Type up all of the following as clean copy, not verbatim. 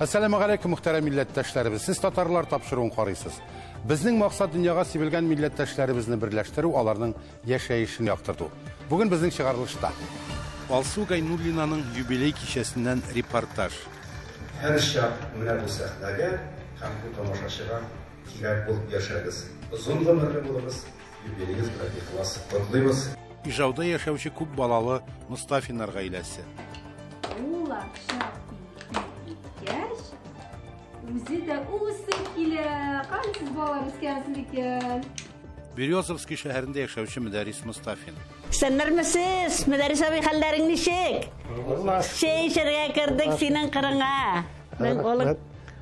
Assalamu alaikum muhterem milletteşlerimiz. Siz Tatarlar tapşırığın karıysız. Bizning maqsad dünyaya sevilgen milletteşlerimizni birleştirip, onların yaşayışını yaktırdı. Bugün bizning çıkarılışta. Alsu Gaynulina'nın jubiley kişisinden reportaj. Her şart müne bu sahnege, hem bu tamaşaşıra kirek bulup yaşarız. Uzun ömürlü buluruz, jubileyiz bırak ihlas kutlayız. İjavda yaşavçı küp balalı Mustafinlar gailesi. Ola şapikyaş, uzi de usi kile, kalsiz balarız kensindiken. Beryozovski şehrinde yaşavçı müderris Mustafin. Sener misiniz? Müderris abi hallerin nişek. Şey şerge kırdık sinin kırına.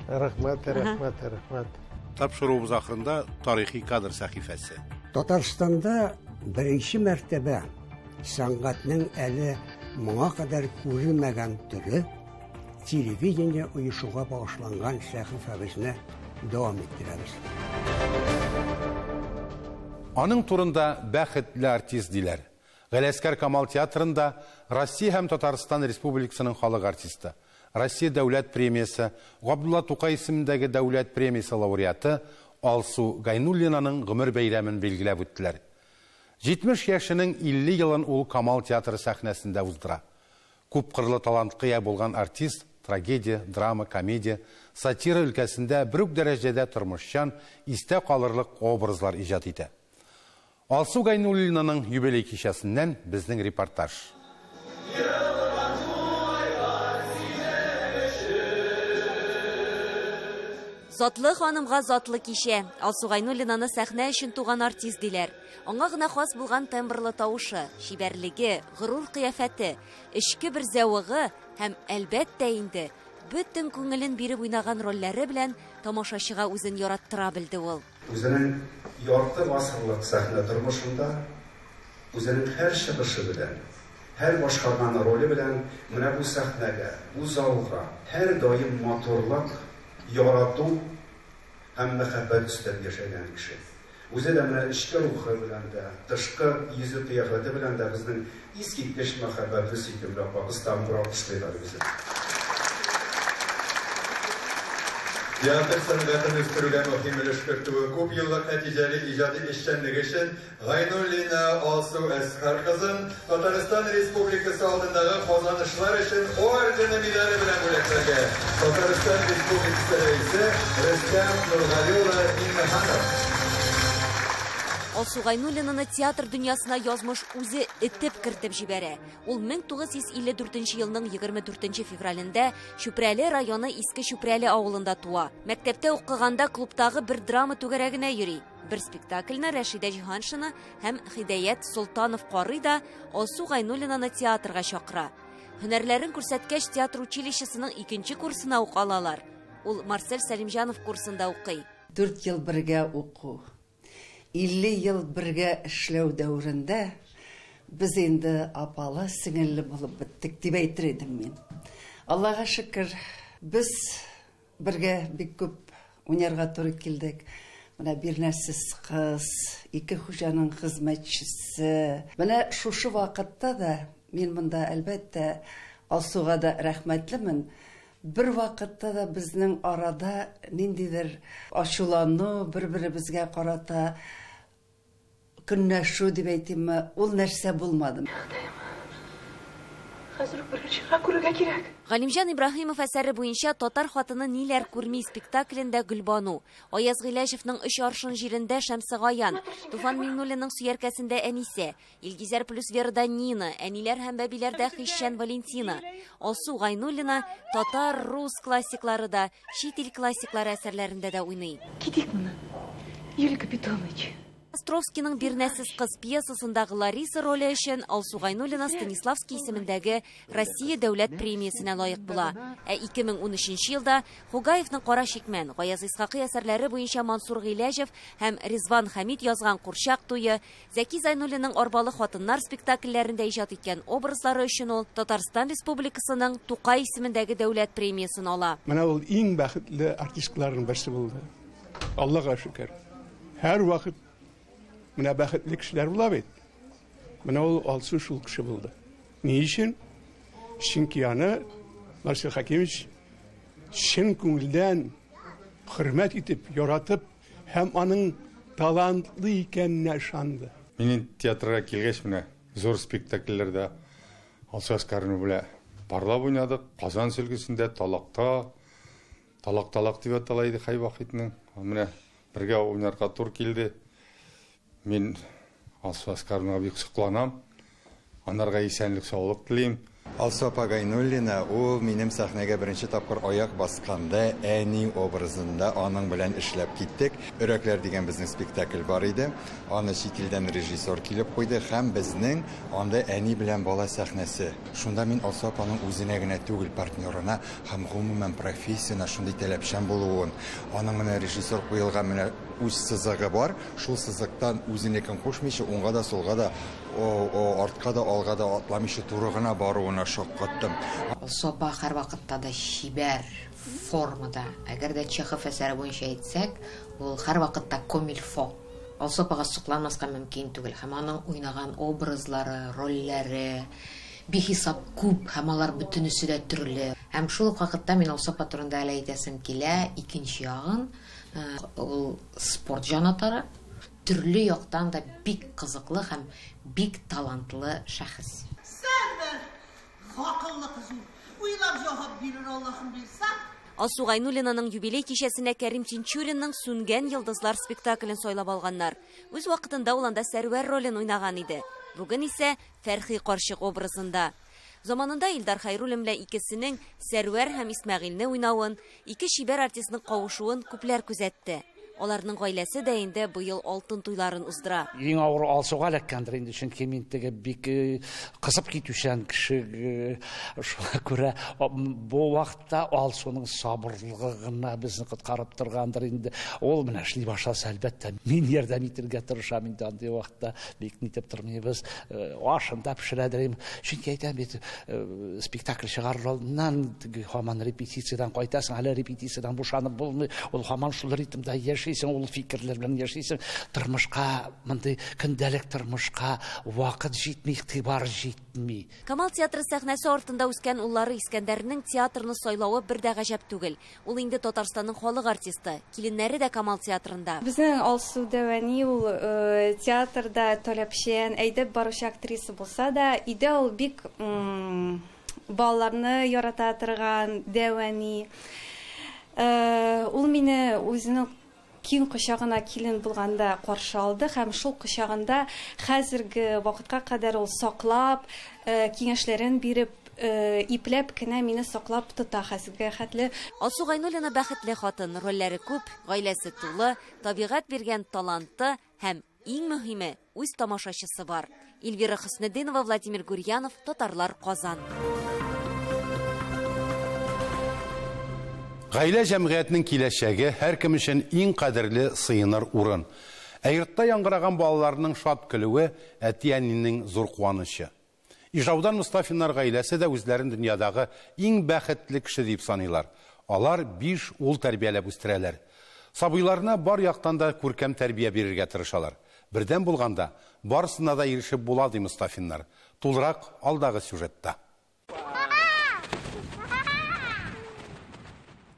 Rahmet. Tapşırığımız ahırında tarihi kadr sahifesi. Tatarstanda birinci mertebe sanatının eli bana kadar görülmegen türü televizyonda uyuşuğa bağışlanan sahifemizine devam ettiririz. Anın turunda bəxtli artist diler. Gələskər Kamal Teatrında Россия hem Tatarstan Respublikasının xalq artisti, Россия Devlet Premiyası, Abdullah Tukay isimindəki Devlet Premiyası laureatı Alsu Gaynulina'nın gümür beyramını belgilep öttiler. 70 yaşının 50 yılın ol Kamal Teatrı sahnəsində uzdıra. Kupqırlı talantlıya bolğan artist, tragediya, drama, komediya, satira ülkəsində büyük derecede turmuşcan, iste kalırlık obrazlar icat edi. Alsu Gaynulina'nın jubiley kişisinden bizning reportaj. Zatlı hanımga zatlı kişi. Alsu Gaynulina'ны сәхнә өчен туган артист диләр. Аңа гына хас булган тембрлы тавышы, шибәрлеге, горур кыяфәте, эчке бер зәвыгы һәм әлбәттә инде бөтен күңелен биреп уйнаган рольләре белән тамашачыга үзен яраттыра белде ул. Үзенең ярты гасырлык сәхнә тормышында, үзенең һәр чыгышы белән, һәр башкарган роле белән менә бу сәхнәгә, бу залга һәр даим моторлык, ярату һәм мәхәббәт үстәп яшәгән кеше. Үзе дә менә эчке рухы белән дә, тышкы йөзе кыяфәте белән дә безнең искиткеч мәхәббәтле сөйкемле апабыздан бер алкышлыйлар безне. Teatr sanatını üstürülen muhim ilişkirtuğu küp yıllık neticeli icadi işçenlik için Gaynulina Alsu Eskar kızın Tataristan Respublikası altındaki kazanışlar için ordeni medali bilen büleklerge Tataristan Respublikası reisi Rüstem Nurgalioğlu İlmehanov. Alsu Gaynulina'ны театр dünyasına yazmış үзе итеп кертеп җибәрә. Ул 1954 елның 24 февралендә Чүпрәле районы Иске Чүпрәле авылында туа. Мәктәптә укыганда клубтагы бер драма түгәрәгенә йөри. Бер спектакльне Рәшидә Җиһаншина һәм Хидаят Солтанов карый да Алсу Гайнулинаны театрга чакыра. Һөнәрләрен күрсәткәч театр училищесының 2нче курсына ук алалар. Ул Марсель Сәлимҗанов курсында укый. 4 ел бергә уку. 50 ел бергә эшләү дәврендә без инде апалы сеңелле булып биттек дип әйтер идем мин. Аллага шөкер, без бергә бик күп уйнарга туры килдек. Менә Бирнәсез кыз, ике хуҗаның хезмәтчесе. Менә шушы вакытта да мин монда әлбәттә Алсуга да рәхмәтлемен. Bir vaqtda da bizning arada nindidir ачулану, bir-biribizga qarata künləşu deb aytayımı, ol нәрсә булмады. Галимҗан Ибраһимов әсәре буенча Татар хатыны ниләр күрми спектаклендә Гөлбану, Аяз Гыйләҗевнең 3 аршын җирендә Шәмсә Гаян, Туфан Миңнуллинның сөяркәсендә Әнисә, Илгизәр плюс Верда Нина, әниләр һәм бәбиләрдә Хишчән Валентина, Алсу Гайнуллина татар, рус классиклары да, чит ил классиклары әсәрләрендә дә уйный. Китик моны, Юрий Капитонович. Островскийның Бирнәсез кыз пьесасындагы Лариса роле өчен Алсу Гайнуллина Станиславский исемендәге Россия дәүләт премиясенә лаек була. 2013 елда Хугаевның Кара Шикмән, Гаяз Исхакый әсәрләре буенча Мансур Гыйләҗев һәм Резван Хамид язган Курчак туе, Зәки Зайнуллинның Арбалы хатыннар спектакльләрендә иҗат иткән образлары өчен ул Татарстан Республикасының Тукай исемендәге дәүләт премиясын ала. Менә ул иң бәхетле артистларның берсе булды. Аллага шөкер. Һәр вакыт менә бәхетле кешеләр була бит. Менә ул Алсу шул кеше булды. Ни өчен? Чөнки аны Марсель Хакимович шын күңелдән хөрмәт итеп, яратып, һәм аның талантлы икәненә ышанды. Мин театрга килгәч менә зур спектакльләрдә Алсу Аскарны белән барлап уйнадык. Казан сөлгесендә Талак дип атала иде хәй вакытның. Менә бергә уйнарга тур килде. Мин Алсу Аскарны бик сокланам. Анарга исәнлек, саулык телим. Алсу апа Гайнуллина, ул минем сәхнәгә беренче тапкыр аяк басканда әни образында аның белән эшләп киттек. Өрәкләр дигән безнең спектакль бар иде. Аны чит илдән режиссер килеп куйды һәм безнең анда әни белән бала сәхнәсе. Шунда мин Алсу апаның үзенә генә түгел, партнерына һәм гомумән профессиясенә шундый таләпчән булуын. Аның менә режиссер куелган менә үз сызыгы бар. Шул сызыктан үзенекен кушмыйча уңга да, солга да, артка да, алга да атламыйча туры гына баруына шаккаттым. Алсу апа һәр вакытта да шибәр формада. Әгәр дә Чехов әсәре буенча әйтсәк, ул һәр вакытта комильфо. Алсу апага сокланмаска мөмкин түгел. Һәм аның уйнаган образлары, рольләре бихисап күп, һәм алар бөтенесе дә төрле. Һәм шул вакытта мин Алсу апа турында әйтәсем килә, икенче ягын, ул спорт җанатары, төрле яктан да бик кызыклы һәм бик талантлы шәхес. Алсу Гайнуллинаның юбилей кичәсенә Кәрим Тинчуринның «Сүнгән йолдызлар» спектаклен сайлап алганнар. Үз вакытында ул анда Сәрвәр ролен уйнаган иде. Бүген исә Фәрхи карчык образында. Заманында Илдар Хайруллин белән икесенең Сәрвәр һәм Исмәгыйльне уйнавын, ике шибәр артистның кавышуын күпләр күзәтте. Аларның гаиләсе дә инде быел алтын туйларын уздыра. Иң авыр Алсуга эләккәндер инде, чөнки мин теге бик кызып китүчән кеше, шуңа күрә бу вакытта Алсуның сабырлыгы гына безне коткарып торгандыр инде. Ул менә эшли башласа, әлбәттә, мин ярдәм итәргә тырышам инде андый вакытта, бик нитеп тормыйбыз. Ашында пешерәдерим, чөнки әйтәм бит, спектакль чыгарыр алдыннан һаман репетициядән кайтасың, әле репетициядән бушанып булмый, ул һаман шул ритмда ул фикерләр белән яшисең, тормышка, мондый көндәлек тормышка вакыт җитми, игътибар җитми. Камал театры сәхнәсе артында үскән уллары Искәндәрнең театрны сайлавы бер дә гаҗәп түгел. Ул инде Татарстанның халык артисты, киленнәре дә Камал театрында. Безнең Алсу Дәвани ул театрда таләпчән, әйдәп баручы актриса булса да, иде ул бик балаларны ярата торган Дәвани. Ул мине үзенең киң кочагына килен булганда каршы алды һәм шул кочагында хәзерге вакытка кадәр ул саклап, киңәшләрен биреп, ипләп кенә мине саклап тота хәзергә хәтле. Алсу Гайнуллина бәхетле хатын, рольләре күп, гаиләсе тулы, табигать биргән таланты һәм иң мөһиме үз тамашачысы бар. Эльвира Хөснетдинова, Владимир Гурьянов, Татарлар, Казан. Гаилә җәмгыятьнең киләчәге һәр кем өчен иң кадерле сыйыныр урын. Йортта яңгыраган балаларның шат көлүе әти-әнинең зур куанычы. Ижаудан Мустафиннар гаиләсе дә үзләрен дөньядагы иң бәхетле кеше дип саныйлар. Алар 5 ул тәрбияләп үстерәләр. Сабыйларына бар яктан да күркәм тәрбия бирергә тырышалар. Бердән булганда барысына да ирешеп була ди Мустафиннар. Тулырак алдагы сюжетта.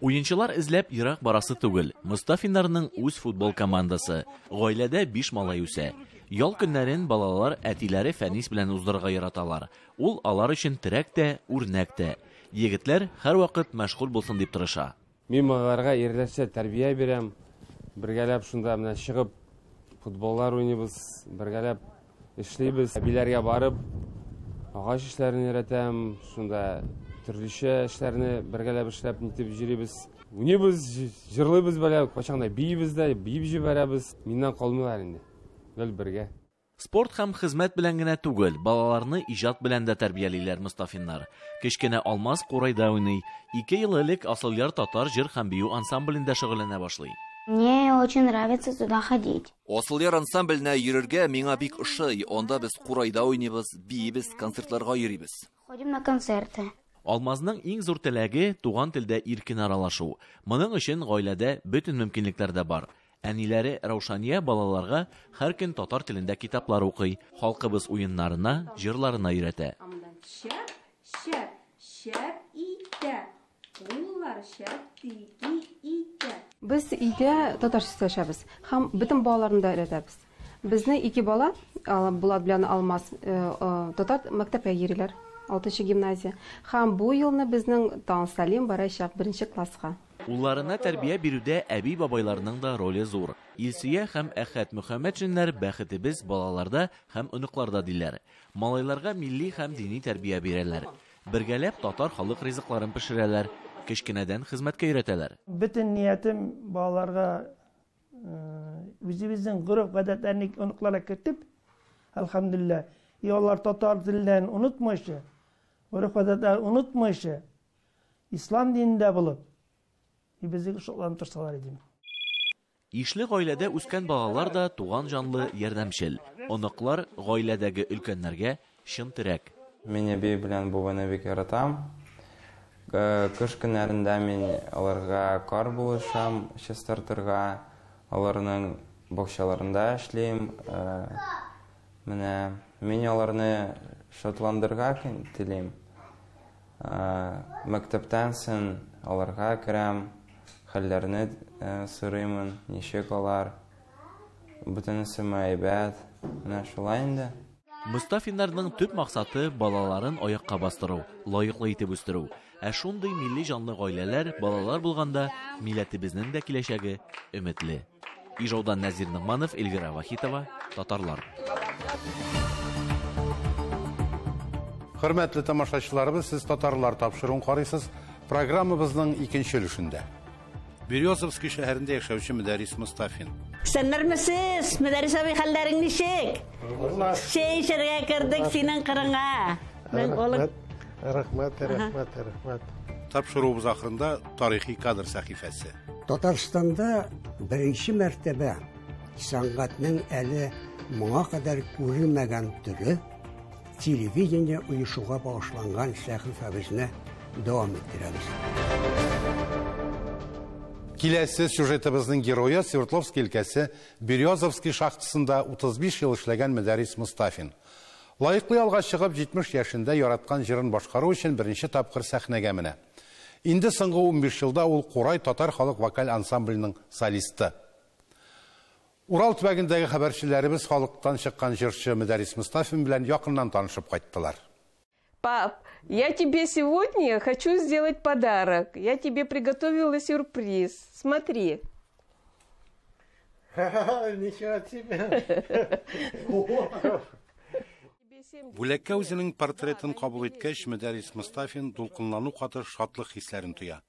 Уенчылар эзләп Ирак барасы түгел. Мустафиннарның үз футбол командасы. Гаиләдә 5 малай үсә. Ял көннәрен балалар әтиләре Фәнис белән уздырырга яраталар. Ул алар өчен терәк тә, үрнәк тә. Егетләр һәр вакыт мәшгуль булсын дип тырыша. Мин маларга ирләрчә тәрбия бирәм. Бергәләп шунда менә чыгып футболлар уйныйбыз, бергәләп эшлибез. Биләргә барып, агач эшләрен өйрәтәм, шунда төрлечә эшләрне бергәләп эшләп нитеп җирибез. Уйныйбыз, җырлыйбыз белән, качанда биебез дә, биеп җибәрәбез. Миннән калмыйлар инде. Гел бергә. Спорт һәм хезмәт белән генә түгел, балаларны иҗат белән дә тәрбиялиләр Мустафиннар. Кечкенә Алмаз Курайда уйный, 2 ел элек Асылъяр татар җыр һәм бию ансамблендә шөгыльләнә башлый. Мне очень нравится туда ходить. Асылъяр ансамбленә йөрергә миңа бик ошый. Анда без Курайда уйныйбыз, биебез, концертларга йөрибез. Ходим на концерты. Алмазның иң зур теләге туган телдә иркен аралашу. Моның өчен гаиләдә бөтен мөмкинлекләр дә бар. Әниләре Раушания балаларга һәр көн татар телендә китаплар укый, халкыбыз уеннарына, җырларына өйрәтә. Шәп итә. Куллар Biz үйдә татарча эшләбез һәм бөтен балаларны да өйрәтәбез. Безнең 2 бала, Булат белән Алмаз, татар мәктәпкә йөриләр, 6-нчы гимназия. Һәм бу елны безнең Таңсалим барачак 1-нче класска. Улларына тәрбия бирүдә әби-бабайларның да роле зур. Илсөя һәм Әхәт Мөхәммәтшиннәр бәхетебез балаларда һәм оныкларда диләр. Малайларга милли һәм дини тәрбия бирәләр. Бергәләп татар халык ризыкларын пешерәләр, кечкенәдән хезмәткә өйрәтәләр. Бөтен ниятем балаларга үзебезнең гореф-гадәтләрне оныкларга кертеп, әлхәмдүлилләh, алар татар телен онытмыйча, гореф-гадәтләрне онытмыйча, ислам динендә булып, безне шатландырсалар идем. Ишле гаиләдә үскән балалар да туган җанлы, ярдәмчел. Оныклар гаиләдәге өлкәннәргә чын терәк. Мин әби белән бабаны бик яратам. Кыш көннәрендә мин аларга кар булышам, чистартырга, аларның бакчаларында эшлим. Менә мин аларны шатландырырга телим. Мәктәптән соң аларга керәм, хәлләрне сорыймын, ничек алар, бөтенесе мәйбәт, менә шулай инде. Мустафиннарның төп максаты балаларын аякка бастыру, лаеклы итеп үстерү. Ә шундый милли җанлы гаиләләр балалар булганда милләтебезнең дә киләчәге өметле. Ижаудан Назир Нығманов, Эльвира Вахитова, Татарлар. Хөрмәтле тамашачыларыбыз, сез Татарлар тапшыруын карыйсыз. Программабызның 2нче өлешендә. Березовский шәһәрендә яшәүче Мөдәррис Мустафин. Сәннәрмесез, Мөдәррис абый, хәлләрең ничек? Шәй эчәргә кердек синең кырыңа. Рәхмәт. Тапшыруыбыз ахырында тарихи кадр сәхифәсе. Татарстанда 1-нче мәртәбә сәнгатьнең әле моңа кадәр күрелмәгән түре телевидение оешуга багышланган сәхифәбезне дәвам иттерәбез. Киләсе сюжетыбызның герое Свердловск өлкәсе Березовский шахтасында 35 ел эшләгән Мөдәррис Мустафин. Лайыклы ялга чыгып 70 яшендә яраткан җырын башкару өчен беренче тапкыр сәхнәгә менә. Инде соңгы 15 елда ул Курай татар халык вокаль ансамбленең солисты. Урал төбәгендәге хәбәрчеләребез халыктан чыккан җырчы Мөдәррис Мустафин белән якыннан танышып кайттылар. Пап, я тебе сегодня хочу сделать подарок. Я тебе приготовила сюрприз. Смотри. Ничего себе. Бүләккә үзенең портретын кабул иткәч, Мөдәррис Мустафин дулкынлану каты шатлык хисләрен туя.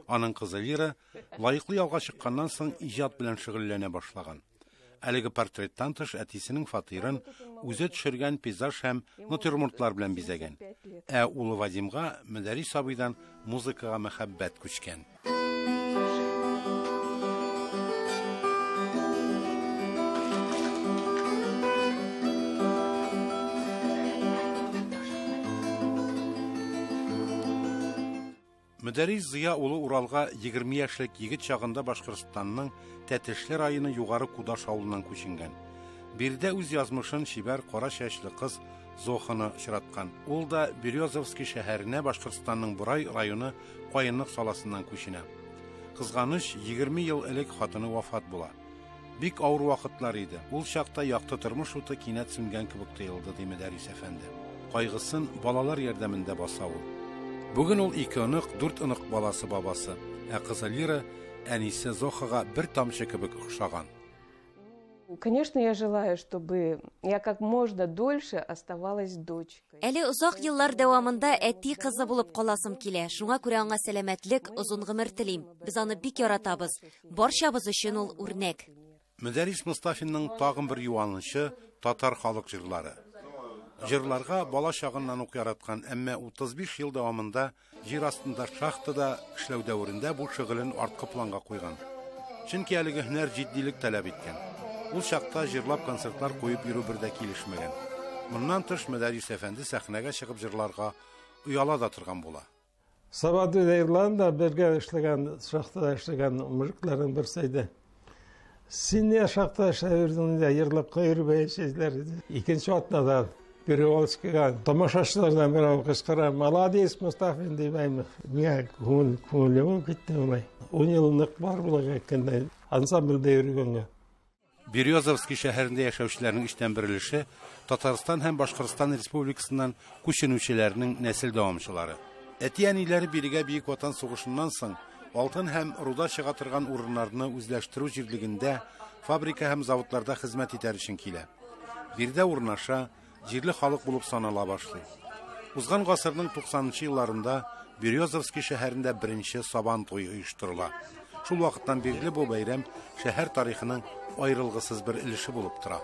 Аның кызы Лира лаеклы ялга чыкканнан соң иҗат белән шөгыльләнә башлаган. Әлеге портреттан тыш әтисенең фатирын үзе төшергән пейзаж һәм натюрмортлар белән бизәгән. Ә улы Вадимга Мөдәррис абыйдан музыкага мәхәббәт күчкән. Мөдәррис Зыя улы Уралга 20 яшьлек егет чагында Башкортстанның Тәтешле районы Югары Кудаш авылыннан күченгән. Бирдә үз язмышын шибәр кара чәчле кыз Зоханы очраткан. Ул да Березовский шәһәренә Башкортстанның Бурай районы Каенлык саласыннан күченә. Кызганыч 20 ел элек хатыны вафат була. Бик авыр вакытлар иде. Ул чакта якты тормыш уты кинәт сүнгән кебек тоелды, ди Мөдәррис әфәнде. Кайгысын балалар ярдәмендә баса ул. Бүген ул 2 онык, 4 онык баласы бабасы, ә кызы Лира әнисе Зохага бер тамчы кебек охшаган. Конечно, я желаю, чтобы я как можно дольше оставалась дочкой. Әле озак еллар дәвамында әти кызы булып каласым килә. Шуңа күрә аңа сәламәтлек, озын гомер телим. Без аны бик яратабыз. Барчабыз өчен ул үрнәк. Мөдәррис Мустафинның тагын бер юанышы татар халык җырлары. Җырларга бала чагыннан ук яраткан, әмма 35 ел дәвамында җир астында шахтада эшләү дәверендә бу шөгылен арткы планга куйган. Чөнки әлеге һөнәр җитдилек таләп иткән. Ул чакта җырлап концертлар куеп йөрү бер дә килешмәгән. Моннан тыш Мөдәррис әфәнде сәхнәгә чыгып җырларга уяла да торган була. Сабады Ирланда бергә эшләгән, шахтада эшләгән мужикларның берсе иде. Син шахтада эшләп йөрдең дә җырлап кайрып әйтәләр иде. Икенче атнада Переводскийга тамашашчылардан бирөө кычкырам. Молодец, Мустафин дейм. Мен көңүлүм кетти улай. 10 жылдык бар булага экенде ансамбльдә йөргәнгә. Березовский шәһәрендә яшәүчеләрнең эштән берилеше Татарстан һәм Башкортстан Республикасыннан күченүчеләрнең нәсел дәвамчылары. Әти-әниләре бирегә Бөек Ватан сугышыннан соң алтын һәм руда чыга торган урыннарны үзләштерү җирлегендә, фабрика һәм заводларда хезмәт итәр өчен килә. Бирдә урнаша, җирле халык булып санала башлый. Узган гасырның 90нчы елларында Березовский шәһәрендә беренче сабан туе оештырыла. Шул вакыттан бирле бу бәйрәм шәһәр тарихының аерылгысыз бер өлеше булып тора.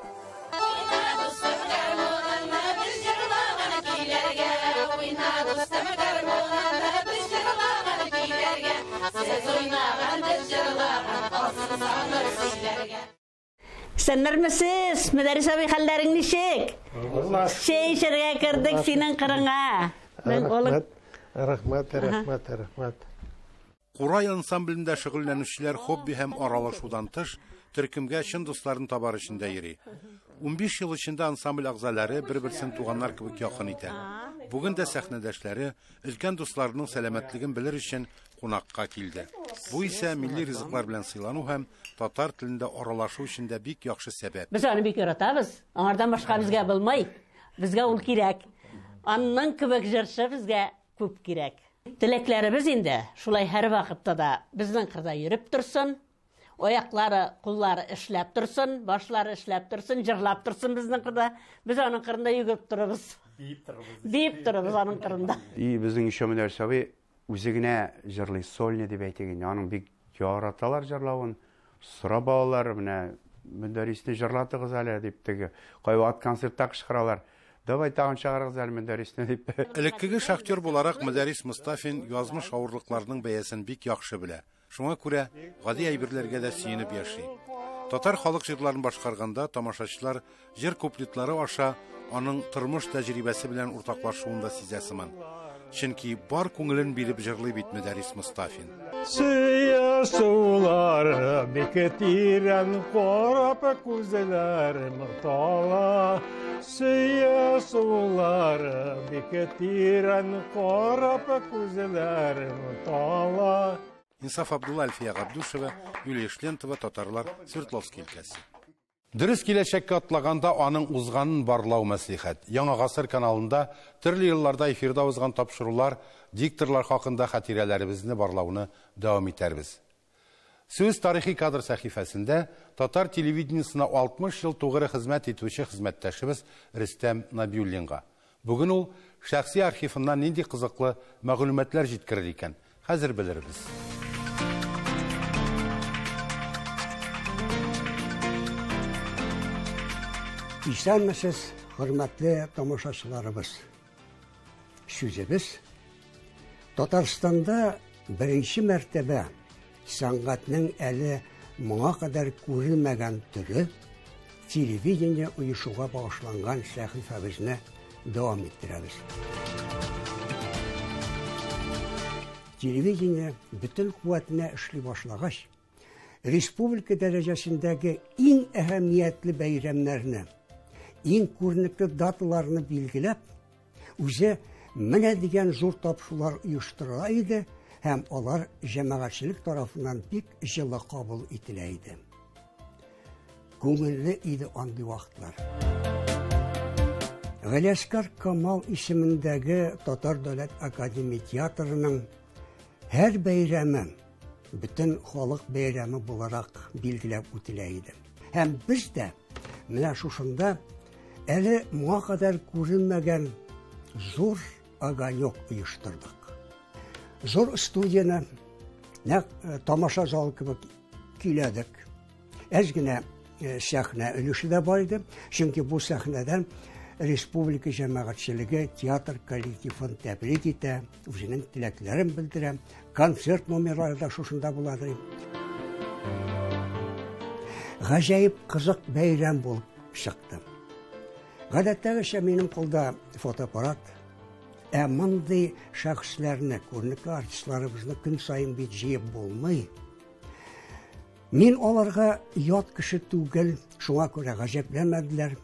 Сәннәрмесез, мәдәрис абый хәлләрең ничек? Шәй эчәргә кердек синең кырыңа. Рәхмәт. Курай ансамблендә шөгыльләнүчеләр хобби һәм аралашудан тыш төркемгә чын дусларын табар өчендә йөри. 15 ел эчендә ансамбль әгъзалары бер-берсен туганнар кебек якын итә. Бүген дә сәхнәдәшләре өлкән дусларының сәламәтлеген белер өчен кунакка килде. Бу исә милли ризыклар белән сыйлану һәм татар телендә аралашу өчен дә бик яхшы сәбәп. Без аны бик яратабыз. Аңардан башка безгә булмый. Безгә ул кирәк. Анның кебек җырчы безгә күп кирәк. Теләкләребез инде шулай һәр вакытта да безнең кырда йөреп торсын, аяклары, куллары эшләп торсын, башлары эшләп торсын, җырлап торсын безнең кырда. Без аның кырында йөгереп торабыз. Дип торабыз аның кырында. Безнең ишемнәр сабый үзе генә җырлый, сольный дип әйтегән. Аның бик яраталар җырлавын. Сора балалар менә мөдәррисне җырлатыгыз әле дип теге кайват концертта кычкыралар. Давай тагын чыгарыгыз әле мөдәррисне дип. Элеккеге шахтер буларак Мөдәррис Мустафин язмыш авырлыкларының бәясен бик яхшы белә. Шуңа күрә гади әйберләргә дә сөенеп яши. Татар халык җырларын башкарганда тамашачылар җыр куплетлары аша аның тормыш тәҗрибәсе белән уртаклашуында сизәсеман. Чөнки бар күңелен биреп җырлый бит Мөдәррис Мустафин. Сөя сулар бекетирен корап күзләрем тала. Сөя сулар бекетирен корап күзләрем тала. Инсаф Абдулла, Альфия Габдушева, Юлия Шлентова, Татарлар, Свердловский өлкәсе. Дөрес киләчәккә атлаганда аның узганын барлау мәслихәт. Яңа гасыр каналында төрле елларда эфирда узган тапшырулар, дикторлар хакында хатирәләребезне барлауны дәвам итәрбез. Сөз тарихи кадр сәхифәсендә татар телевидениесына 60 ел тугры хезмәт итүче хезмәттәшебез Рөстәм Набиуллинга. Бүген ул шәхси архивыннан нинди кызыклы мәгълүматлар җиткерер икән? Хәзер белербез. Исәнмесез, хөрмәтле тамашачыларыбыз. Сүзебез Татарстанда беренче мәртәбә сәнгатьнең әле моңа кадәр күрелмәгән төрі телевидение оешуга багышланган сәхифәбезне дәвам иттерәбез. Телевидение бөтен куәтенә эшли башлагач, республика дәрәҗәсендәге иң әһәмиятле бәйрәмнәрне, иң күренекле даталарны билгеләп, үзе менә дигән зур тапшырулар оештырыла иде һәм алар җәмәгатьчелек тарафыннан бик җылы кабул ителә иде. Күңелле иде андый вакытлар. Галиәскәр Камал исемендәге Татар дәүләт академия театрының һәр бәйрәме бөтен халык бәйрәме буларак билгеләп үтелә иде. Һәм без дә менә шушында әле моңа кадәр күрелмәгән зур огонек оештырдык. Зур студияны тамаша залы кебек көйләдек. Әз генә сәхнә өлеше дә бар иде, чөнки бу сәхнәдән республика җәмәгатьчелеге театр коллективын тәбрик итә, үзенең теләкләрен белдерә, концерт номерлары да шушында буладыр. Гаҗәеп кызык бәйрәм булып чыкты. Гадәттәгечә минем кулда фотоаппарат, мондый шәхесләрне, күренекле артистларыбызны көн сайын бит җыеп булмый. Мин аларга ят кеше түгел, шуңа күрә гаҗәпләнмәделәр.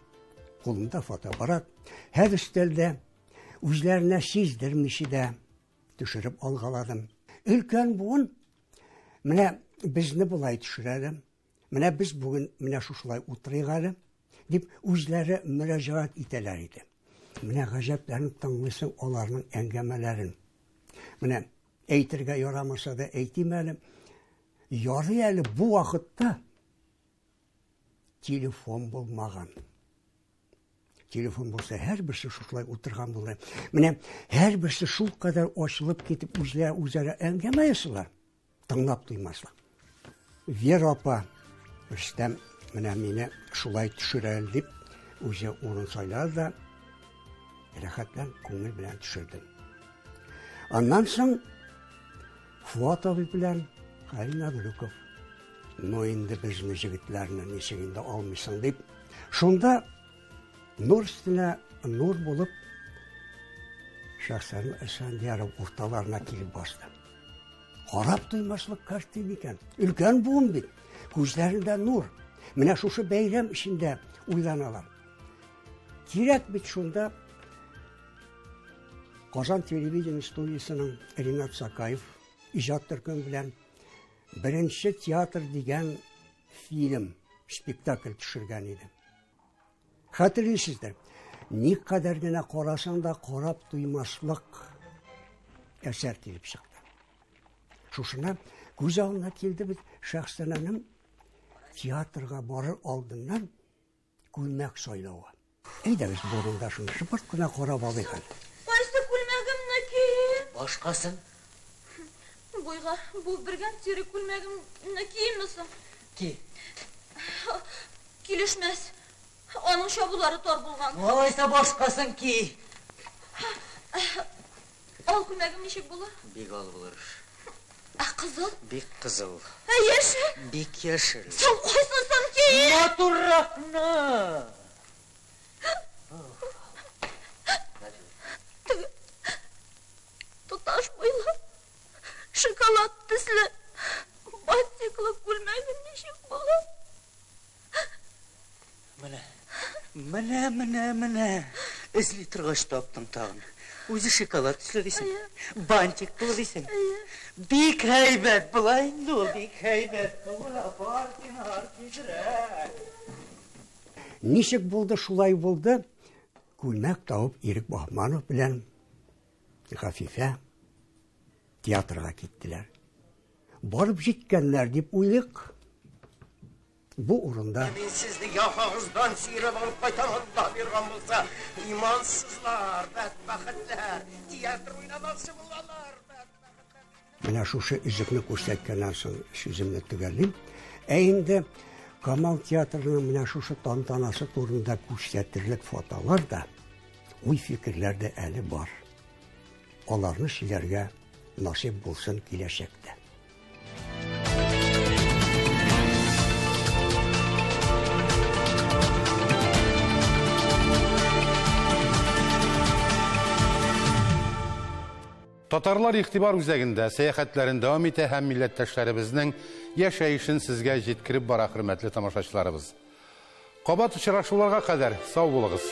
Қолымда фотоаппарат. Her üstelde үзләренә сиздермичә дә төшереп алгаладым. Өлкән буын менә безне булай төшерәләр. Менә без бүген менә шушылай утырыйк әле дип үзләре мөрәҗәгать итәләр иде. Менә гаҗәпләрен тыңлыйсың аларның әңгәмәләрен. Менә әйтергә ярамаса да әйтим әле. Ярый әле бу вакытта телефон булмаган. Телефон булса, һәр берсе шулай утырган булды. Менә һәр берсе шул кадәр ачылып китеп үзләре әңгәмә ясыйлар. Тыңлап туймаслар. Вера апа, Рөстәм менә мине шулай төшерәл дип үзе урын сайлады да рәхәтлән күңел белән төшерде. Аннан соң Фуат абый белән Халил Абдулуков. Ну инде безне җегетләрне ничек инде алмыйсың дип. Шунда нур өстенә нур булып Шәхсән Әсәндияров урталарына килеп басты. Карап туймаслык картина икән. Өлкән буын бит. Күзләрендә нур. Менә шушы бәйрәм эчендә уйланалар. Кирәк бит шунда Казан телевидение студиясының Ринат Сакаев иҗат төркем белән беренче театр дигән фильм, спектакль төшергән иде. Хәтерлисездер, никадәр генә карасаң да карап туймаслык әсәр килеп чыкты. Шушына күз алдына килде бит Шәхсәнәнең театрга барыр алдыннан күлмәк сайлауы. Әйдәгез бурында шуны шыпырт кына карап алыйк. Кайсы күлмәгемнеки? Башкасын. Буйга, бу бергән тире күлмәгемне киеммисең? Ки. Килешмәс. Аның чабулары тар булган. Алайса башкасын ки. Ал күлмәгем ничек була? Бик ал булыр. Кызыл? Бик кызыл. Яшел? Бик яшел. Сен кайсысын ки? Матурракны. Туташ буйлы, шоколад төсле, бантиклы күлмәгем ничек була? Менә. Эзли торгач таптың тагын. Үзе шоколад төсле дисең. Бантик булыр дисең. Бик һәйбәт була инде ул, бик һәйбәт була. Бар кидерә. Ничек булды, шулай булды. Күлмәк табып Ирек Бахманов белән Гафифә театрга киттеләр. Барып җиткәннәр дип уйлыйк. Бу урында Мин сезне яхагыздан сирәп алып кайтамын да биргән булса, имансызлар, бәдбәхетләр, театр уйнамакчы булалар. Менә шушы үзекне күрсәткәннән соң сүземне төгәллим. Инде Камал театрының менә шушы тантанасы турында күрсәтерлек фотолар да, уй фикерләр дә әле бар. Аларны сөйләргә насип булсын киләчәктә. Татарлар игътибар үзәгендә сәяхәтләрен дәвам итә һәм милләттәшләребезнең яшәешен сезгә җиткереп бара, хөрмәтле тамашачыларыбыз. Кабат очрашуларга кадәр сау булыгыз.